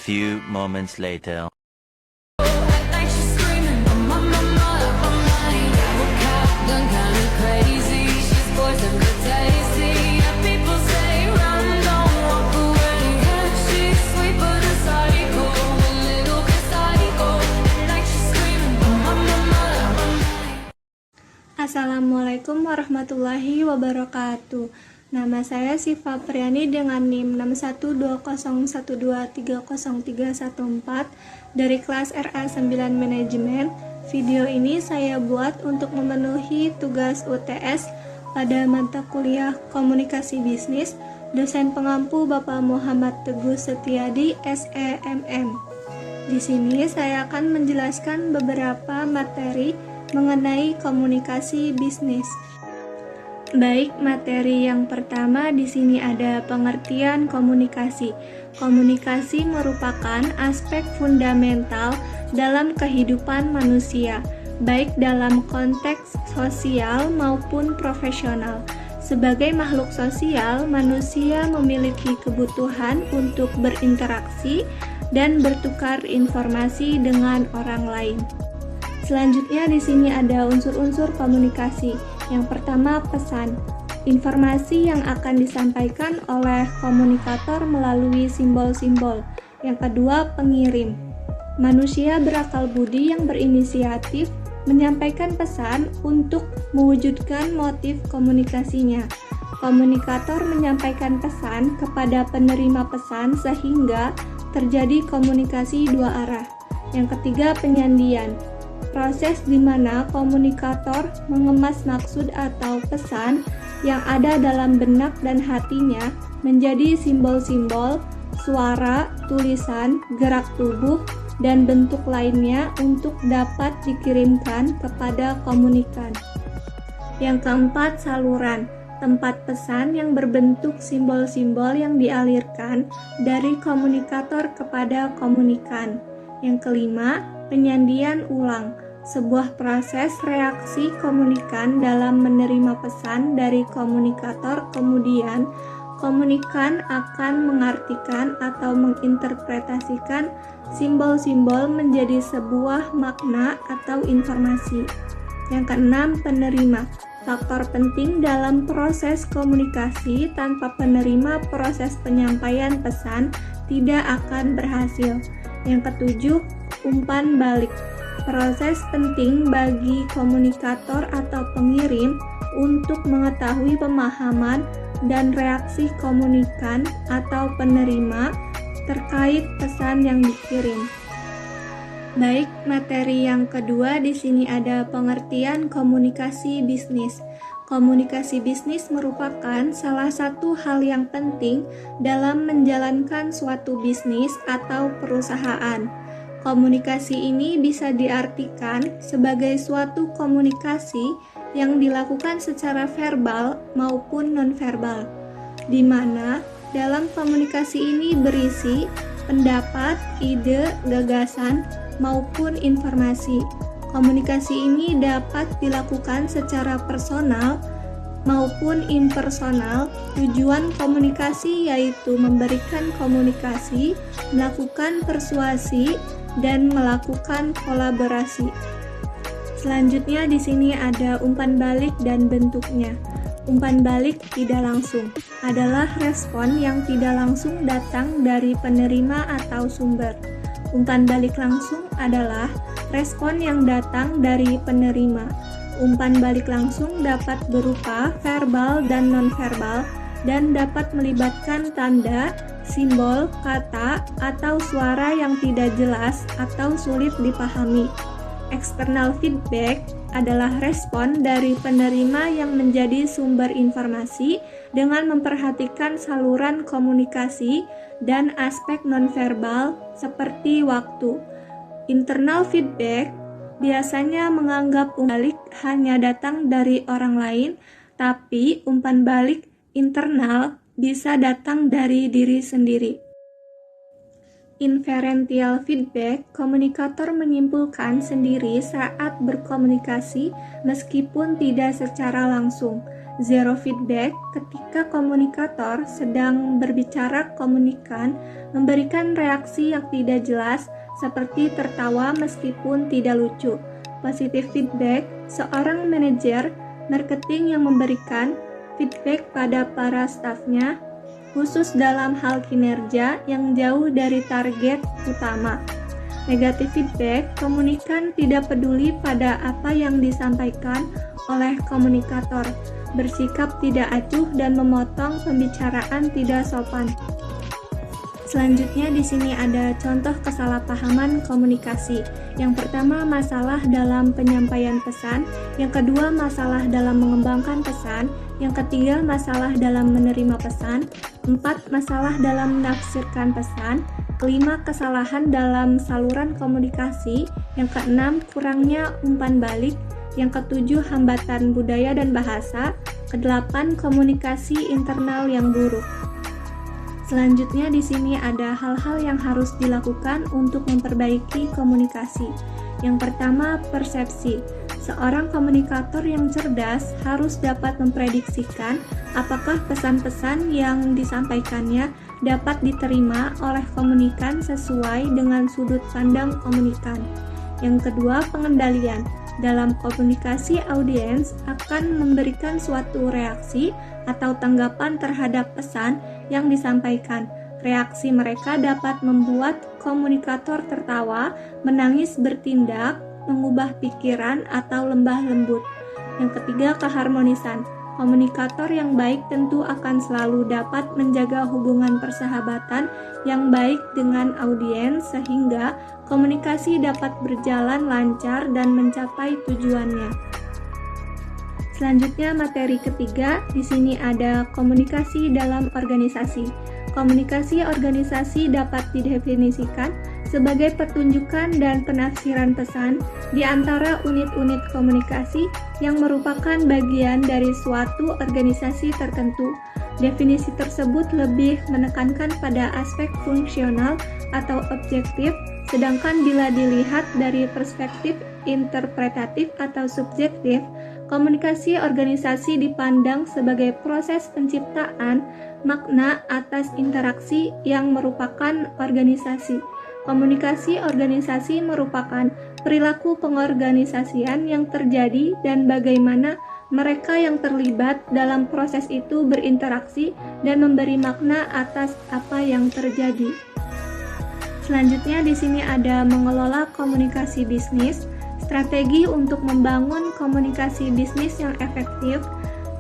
few moments later. Assalamualaikum warahmatullahi wabarakatuh. Nama saya Siva Priani dengan NIM 612012303114 dari kelas RA9 Manajemen. Video ini saya buat untuk memenuhi tugas UTS pada mata kuliah Komunikasi Bisnis, dosen pengampu Bapak Muhammad Teguh Setiadi, SEMM. Di sini saya akan menjelaskan beberapa materi mengenai komunikasi bisnis. Baik, materi yang pertama di sini ada pengertian komunikasi. Komunikasi merupakan aspek fundamental dalam kehidupan manusia, baik dalam konteks sosial maupun profesional. Sebagai makhluk sosial, manusia memiliki kebutuhan untuk berinteraksi dan bertukar informasi dengan orang lain. Selanjutnya di sini ada unsur-unsur komunikasi. Yang pertama, pesan. Informasi yang akan disampaikan oleh komunikator melalui simbol-simbol. Yang kedua, pengirim. Manusia berakal budi yang berinisiatif menyampaikan pesan untuk mewujudkan motif komunikasinya. Komunikator menyampaikan pesan kepada penerima pesan sehingga terjadi komunikasi dua arah. Yang ketiga, penyandian. Proses di mana komunikator mengemas maksud atau pesan yang ada dalam benak dan hatinya menjadi simbol-simbol, suara, tulisan, gerak tubuh, dan bentuk lainnya untuk dapat dikirimkan kepada komunikan. Yang keempat, saluran. Tempat pesan yang berbentuk simbol-simbol yang dialirkan dari komunikator kepada komunikan. Yang kelima, penyandian ulang. Sebuah proses reaksi komunikan dalam menerima pesan dari komunikator, kemudian komunikan akan mengartikan atau menginterpretasikan simbol-simbol menjadi sebuah makna atau informasi. Yang keenam, penerima. Faktor penting dalam proses komunikasi, tanpa penerima proses penyampaian pesan tidak akan berhasil. Yang ketujuh, umpan balik. Proses penting bagi komunikator atau pengirim untuk mengetahui pemahaman dan reaksi komunikan atau penerima terkait pesan yang dikirim. Baik, materi yang kedua di sini ada pengertian komunikasi bisnis. Komunikasi bisnis merupakan salah satu hal yang penting dalam menjalankan suatu bisnis atau perusahaan. Komunikasi ini bisa diartikan sebagai suatu komunikasi yang dilakukan secara verbal maupun nonverbal, di mana dalam komunikasi ini berisi pendapat, ide, gagasan, maupun informasi. Komunikasi ini dapat dilakukan secara personal maupun impersonal. Tujuan komunikasi yaitu memberikan komunikasi, melakukan persuasi, dan melakukan kolaborasi. Selanjutnya di sini ada umpan balik dan bentuknya. Umpan balik tidak langsung adalah respon yang tidak langsung datang dari penerima atau sumber. Umpan balik langsung adalah respon yang datang dari penerima. Umpan balik langsung dapat berupa verbal dan nonverbal dan dapat melibatkan tanda, simbol, kata, atau suara yang tidak jelas atau sulit dipahami. External feedback adalah respon dari penerima yang menjadi sumber informasi dengan memperhatikan saluran komunikasi dan aspek nonverbal seperti waktu. Internal feedback biasanya menganggap umpan balik hanya datang dari orang lain, tapi umpan balik internal bisa datang dari diri sendiri. Inferential feedback, komunikator menyimpulkan sendiri saat berkomunikasi meskipun tidak secara langsung. Zero feedback ketika komunikator sedang berbicara komunikan memberikan reaksi yang tidak jelas seperti tertawa meskipun tidak lucu. Positive feedback, seorang manajer marketing yang memberikan feedback pada para stafnya khusus dalam hal kinerja yang jauh dari target utama. Negative feedback, komunikan tidak peduli pada apa yang disampaikan oleh komunikator, bersikap tidak acuh dan memotong pembicaraan tidak sopan. Selanjutnya di sini ada contoh kesalahpahaman komunikasi. Yang pertama, masalah dalam penyampaian pesan. Yang kedua, masalah dalam mengembangkan pesan. Yang ketiga, masalah dalam menerima pesan. 4, masalah dalam menafsirkan pesan. Kelima, kesalahan dalam saluran komunikasi. Yang keenam, kurangnya umpan balik. Yang ketujuh, hambatan budaya dan bahasa. Kedelapan, komunikasi internal yang buruk. Selanjutnya di sini ada hal-hal yang harus dilakukan untuk memperbaiki komunikasi. Yang pertama, persepsi. Seorang komunikator yang cerdas harus dapat memprediksikan apakah pesan-pesan yang disampaikannya dapat diterima oleh komunikan sesuai dengan sudut pandang komunikan. Yang kedua, pengendalian. Dalam komunikasi, audiens akan memberikan suatu reaksi atau tanggapan terhadap pesan yang disampaikan. Reaksi mereka dapat membuat komunikator tertawa, menangis, bertindak, mengubah pikiran, atau lemah lembut. Yang ketiga, keharmonisan. Komunikator yang baik tentu akan selalu dapat menjaga hubungan persahabatan yang baik dengan audiens sehingga komunikasi dapat berjalan lancar dan mencapai tujuannya. Selanjutnya materi ketiga, di sini ada komunikasi dalam organisasi. Komunikasi organisasi dapat didefinisikan sebagai pertunjukan dan penafsiran pesan di antara unit-unit komunikasi yang merupakan bagian dari suatu organisasi tertentu. Definisi tersebut lebih menekankan pada aspek fungsional atau objektif, sedangkan bila dilihat dari perspektif interpretatif atau subjektif, komunikasi organisasi dipandang sebagai proses penciptaan makna atas interaksi yang merupakan organisasi. Komunikasi organisasi merupakan perilaku pengorganisasian yang terjadi dan bagaimana mereka yang terlibat dalam proses itu berinteraksi dan memberi makna atas apa yang terjadi. Selanjutnya di sini ada mengelola komunikasi bisnis, strategi untuk membangun komunikasi bisnis yang efektif.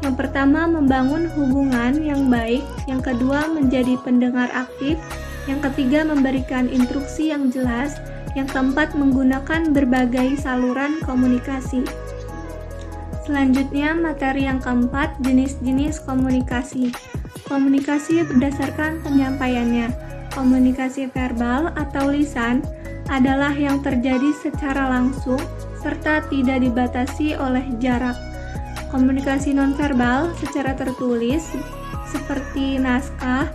Yang pertama, membangun hubungan yang baik. Yang kedua, menjadi pendengar aktif. Yang ketiga, memberikan instruksi yang jelas. Yang keempat, menggunakan berbagai saluran komunikasi. Selanjutnya, materi yang keempat, jenis-jenis komunikasi. Komunikasi berdasarkan penyampaiannya. Komunikasi verbal atau lisan adalah yang terjadi secara langsung serta tidak dibatasi oleh jarak. Komunikasi nonverbal secara tertulis seperti naskah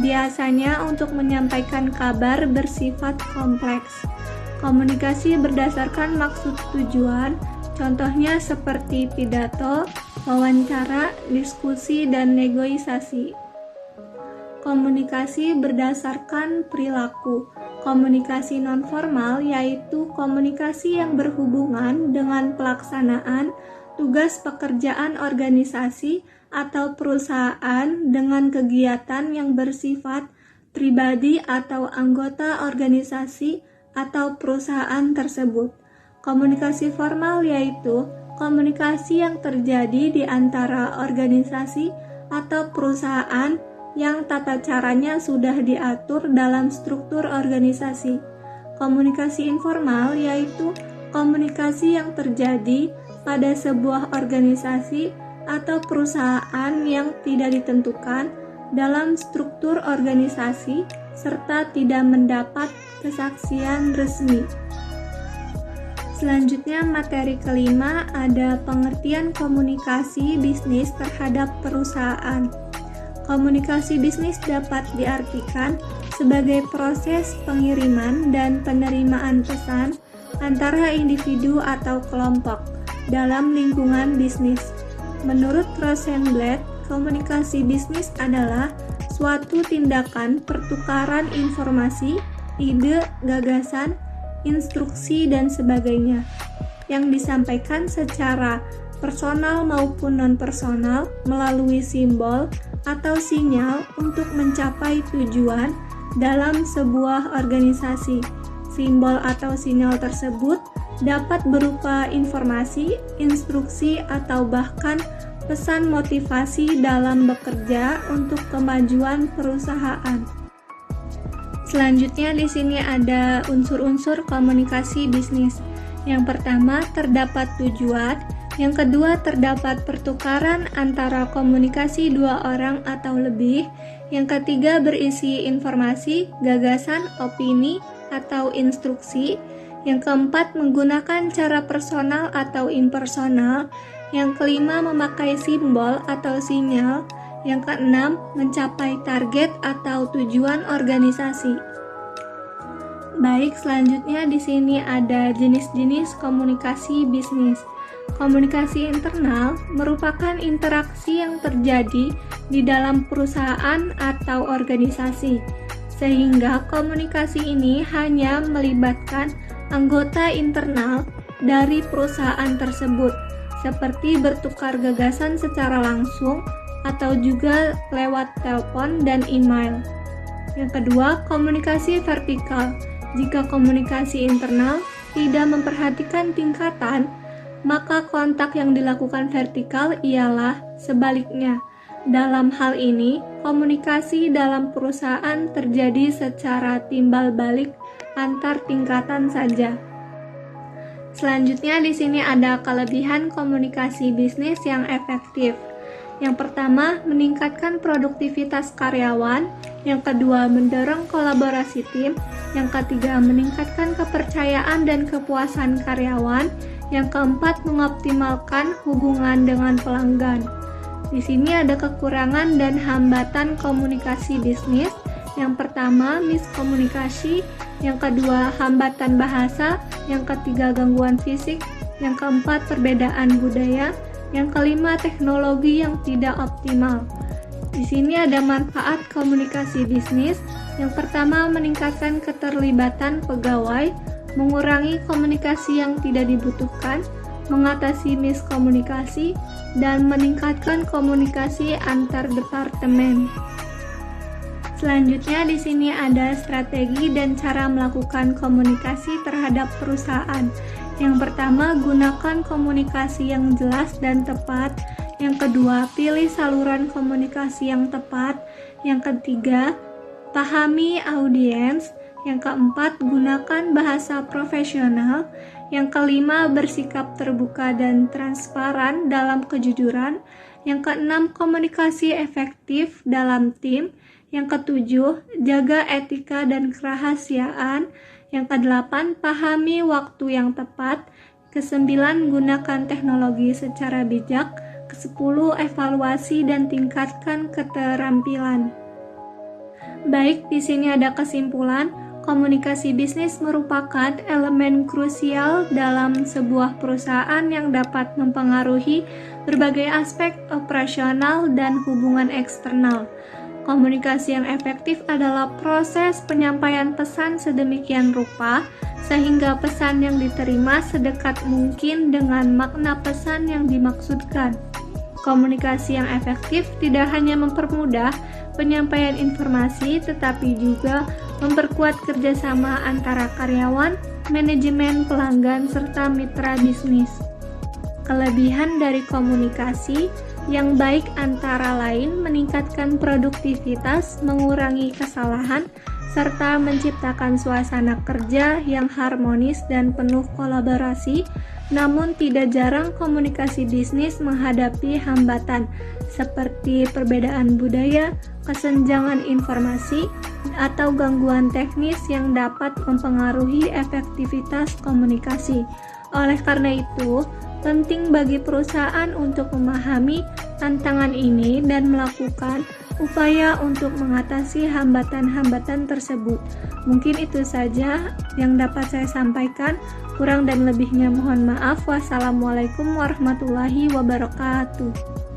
biasanya untuk menyampaikan kabar bersifat kompleks. Komunikasi berdasarkan maksud tujuan, contohnya seperti pidato, wawancara, diskusi, dan negosiasi. Komunikasi berdasarkan perilaku. Komunikasi nonformal yaitu komunikasi yang berhubungan dengan pelaksanaan tugas pekerjaan organisasi atau perusahaan dengan kegiatan yang bersifat pribadi atau anggota organisasi atau perusahaan tersebut. Komunikasi formal yaitu komunikasi yang terjadi di antara organisasi atau perusahaan yang tata caranya sudah diatur dalam struktur organisasi. Komunikasi informal yaitu komunikasi yang terjadi pada sebuah organisasi atau perusahaan yang tidak ditentukan dalam struktur organisasi serta tidak mendapat kesaksian resmi. Selanjutnya materi kelima ada pengertian komunikasi bisnis terhadap perusahaan. Komunikasi bisnis dapat diartikan sebagai proses pengiriman dan penerimaan pesan antara individu atau kelompok dalam lingkungan bisnis. Menurut Rosenblatt, komunikasi bisnis adalah suatu tindakan pertukaran informasi, ide, gagasan, instruksi, dan sebagainya yang disampaikan secara personal maupun non-personal melalui simbol atau sinyal untuk mencapai tujuan dalam sebuah organisasi. Simbol atau sinyal tersebut dapat berupa informasi, instruksi, atau bahkan pesan motivasi dalam bekerja untuk kemajuan perusahaan. Selanjutnya di sini ada unsur-unsur komunikasi bisnis. Yang pertama terdapat tujuan, yang kedua terdapat pertukaran antara komunikasi dua orang atau lebih, yang ketiga berisi informasi, gagasan, opini, atau instruksi, yang keempat menggunakan cara personal atau impersonal, yang kelima memakai simbol atau sinyal, yang keenam mencapai target atau tujuan organisasi. Baik, selanjutnya di sini ada jenis-jenis komunikasi bisnis. Komunikasi internal merupakan interaksi yang terjadi di dalam perusahaan atau organisasi, sehingga komunikasi ini hanya melibatkan anggota internal dari perusahaan tersebut, seperti bertukar gagasan secara langsung atau juga lewat telepon dan email. Yang kedua, komunikasi vertikal. Jika komunikasi internal tidak memperhatikan tingkatan, maka kontak yang dilakukan vertikal ialah sebaliknya. Dalam hal ini, komunikasi dalam perusahaan terjadi secara timbal balik antar tingkatan saja. Selanjutnya di sini ada kelebihan komunikasi bisnis yang efektif. Yang pertama, meningkatkan produktivitas karyawan. Yang kedua, mendorong kolaborasi tim. Yang ketiga, meningkatkan kepercayaan dan kepuasan karyawan. Yang keempat, mengoptimalkan hubungan dengan pelanggan. Di sini ada kekurangan dan hambatan komunikasi bisnis. Yang pertama, miskomunikasi. Yang kedua, hambatan bahasa. Yang ketiga, gangguan fisik. Yang keempat, perbedaan budaya. Yang kelima, teknologi yang tidak optimal. Di sini ada manfaat komunikasi bisnis. Yang pertama, meningkatkan keterlibatan pegawai, mengurangi komunikasi yang tidak dibutuhkan, mengatasi miskomunikasi, dan meningkatkan komunikasi antar departemen. Selanjutnya di sini ada strategi dan cara melakukan komunikasi terhadap perusahaan. Yang pertama, gunakan komunikasi yang jelas dan tepat. Yang kedua, pilih saluran komunikasi yang tepat. Yang ketiga, pahami audiens. Yang keempat, gunakan bahasa profesional. Yang kelima, bersikap terbuka dan transparan dalam kejujuran. Yang keenam, komunikasi efektif dalam tim. Yang ketujuh, jaga etika dan kerahasiaan. Yang kedelapan, pahami waktu yang tepat. Kesembilan, gunakan teknologi secara bijak. Kesepuluh, evaluasi dan tingkatkan keterampilan. Baik, di sini ada kesimpulan. Komunikasi bisnis merupakan elemen krusial dalam sebuah perusahaan yang dapat mempengaruhi berbagai aspek operasional dan hubungan eksternal. Komunikasi yang efektif adalah proses penyampaian pesan sedemikian rupa sehingga pesan yang diterima sedekat mungkin dengan makna pesan yang dimaksudkan. Komunikasi yang efektif tidak hanya mempermudah penyampaian informasi, tetapi juga memperkuat kerjasama antara karyawan, manajemen, pelanggan, serta mitra bisnis. Kelebihan dari komunikasi yang baik antara lain meningkatkan produktivitas, mengurangi kesalahan, serta menciptakan suasana kerja yang harmonis dan penuh kolaborasi. Namun tidak jarang komunikasi bisnis menghadapi hambatan seperti perbedaan budaya, kesenjangan informasi, atau gangguan teknis yang dapat mempengaruhi efektivitas komunikasi. Oleh karena itu, penting bagi perusahaan untuk memahami tantangan ini dan melakukan upaya untuk mengatasi hambatan-hambatan tersebut. Mungkin itu saja yang dapat saya sampaikan. Kurang dan lebihnya mohon maaf. Wassalamualaikum warahmatullahi wabarakatuh.